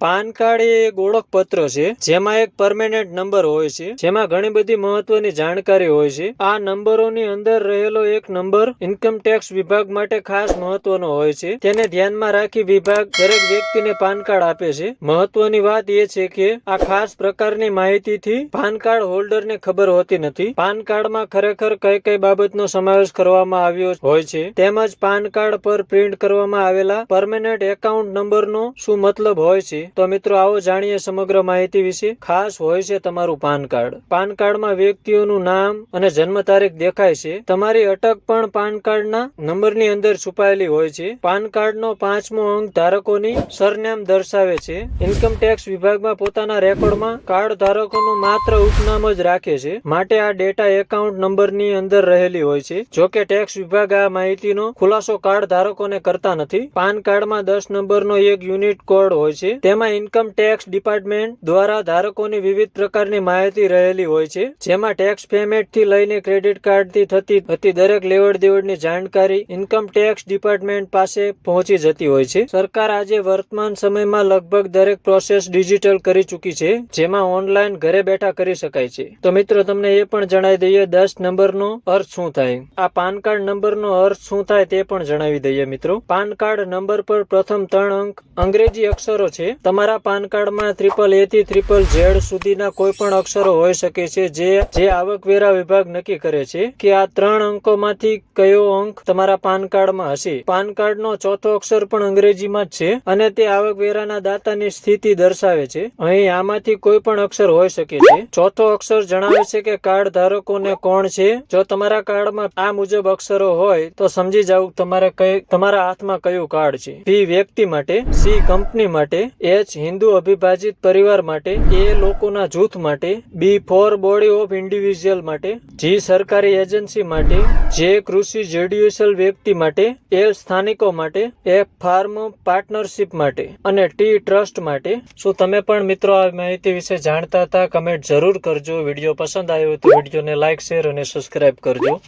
PAN card એ એક ઓળખપત્ર છે જેમાં એક પરમેનન્ટ નંબર હોય છે, જેમાં ઘણી બધી મહત્વની જાણકારી હોય છે. આ નંબરોની અંદર રહેલો એક નંબર ઇન્કમ ટેક્સ વિભાગ માટે ખાસ મહત્વનો હોય છે. તેને ધ્યાનમાં રાખી વિભાગ દરેક વ્યક્તિને પાન કાર્ડ આપે છે. મહત્વની વાત એ છે કે આ ખાસ પ્રકારની માહિતીથી પાન કાર્ડ હોલ્ડરને ખબર હોતી નથી. પાન કાર્ડમાં ખરેખર કઈ કઈ બાબતનો સમાવેશ કરવામાં આવ્યો હોય છે, તેમજ પાન કાર્ડ પર પ્રિન્ટ કરવામાં આવેલા પરમેનન્ટ એકાઉન્ટ નંબરનો શું મતલબ હોય છે. તો મિત્રો આવો જાણીએ સમગ્ર માહિતી વિશે. ખાસ હોય છે તમારું પાન કાર્ડ. પાન કાર્ડમાં વ્યક્તિઓનું નામ અને જન્મ તારીખ દેખાય છે. તમારી અટક પણ પાન કાર્ડના નંબરની અંદર છુપાયેલી હોય છે. પાન કાર્ડનો 5મો અંક ધારકોની સરનામ દર્શાવે છે. ઇન્કમ ટેક્સ વિભાગમાં પોતાના રેકોર્ડમાં કાર્ડ ધારકોનું માત્ર ઉપનામ જ રાખે છે, માટે આ ડેટા એકાઉન્ટ નંબરની અંદર રહેલી હોય છે. જો કે ટેક્સ વિભાગ આ માહિતીનો ખુલાસો કાર્ડ ધારકોને કરતા નથી. પાન કાર્ડમાં 10 નંબરનો એક યુનિટ કોડ હોય છે. તેમાં ઇન્કમ ટેક્સ ડિપાર્ટમેન્ટ દ્વારા ધારકોની વિવિધ પ્રકારની માહિતી રહેલી હોય છે, જેમાં ટેક્સ પેમેન્ટ થી લઈને ક્રેડિટ કાર્ડથી થતી દરેક લેવડ દેવડની જાણકારી ઇન્કમ ટેક્સ ડિપાર્ટમેન્ટ પાસે પહોંચી જતી હોય છે. સરકાર આજે વર્તમાન સમયમાં લગભગ દરેક પ્રોસેસ ડિજિટલ કરી ચૂકી છે, જેમાં ઓનલાઈન ઘરે બેઠા કરી શકાય છે. તો મિત્રો તમને એ પણ જણાવી દઈએ 10 નંબરનો અર્થ શું થાય. આ પાન કાર્ડ નંબરનો અર્થ શું થાય તે પણ જણાવી દઈએ મિત્રો. પાન કાર્ડ નંબર પર પ્રથમ 3 અંક અંગ્રેજી અક્ષરો છે. તમારા પાન કાર્ડમાં AAA થી ZZZ સુધીના કોઈ પણ અક્ષરો હોઈ શકે છે, જે આવકવેરા વિભાગ નક્કી કરે છે કે આ 3 અંકોમાંથી કયો અંક તમારા પાન કાર્ડમાં હશે. પાન કાર્ડનો ચોથો અક્ષર પણ અંગ્રેજીમાં જ છે અને તે આવકવેરાના દાતાની સ્થિતિ દર્શાવે છે. અહીં આમાંથી કોઈ પણ અક્ષર હોઈ શકે છે. ચોથો અક્ષર જણાવે છે કે કાર્ડ ધારકોને કોણ છે. જો તમારા કાર્ડમાં આ મુજબ અક્ષરો હોય તો સમજી જાવ તમારા હાથમાં કયું કાર્ડ છે. P વ્યક્તિ માટે, C કંપની માટે, H હિન્દુ અવિભાજિત પરિવાર માટે, A લોકોના જૂથ માટે, B for body of individual માટે, G સરકારી એજન્સી માટે, J કૃષિ જ્યુડિશિયલ વ્યક્તિ માટે, L સ્થાનિકો માટે, F ફાર્મ પાર્ટનરશિપ માટે અને T ટ્રસ્ટ માટે. શું તમે પણ મિત્રો આ માહિતી વિશે જાણતા હતા? કમેન્ટ જરૂર કરજો. વિડીયો પસંદ આવ્યો તો વિડીયોને લાઈક, શેર અને સબસ્ક્રાઇબ કરજો.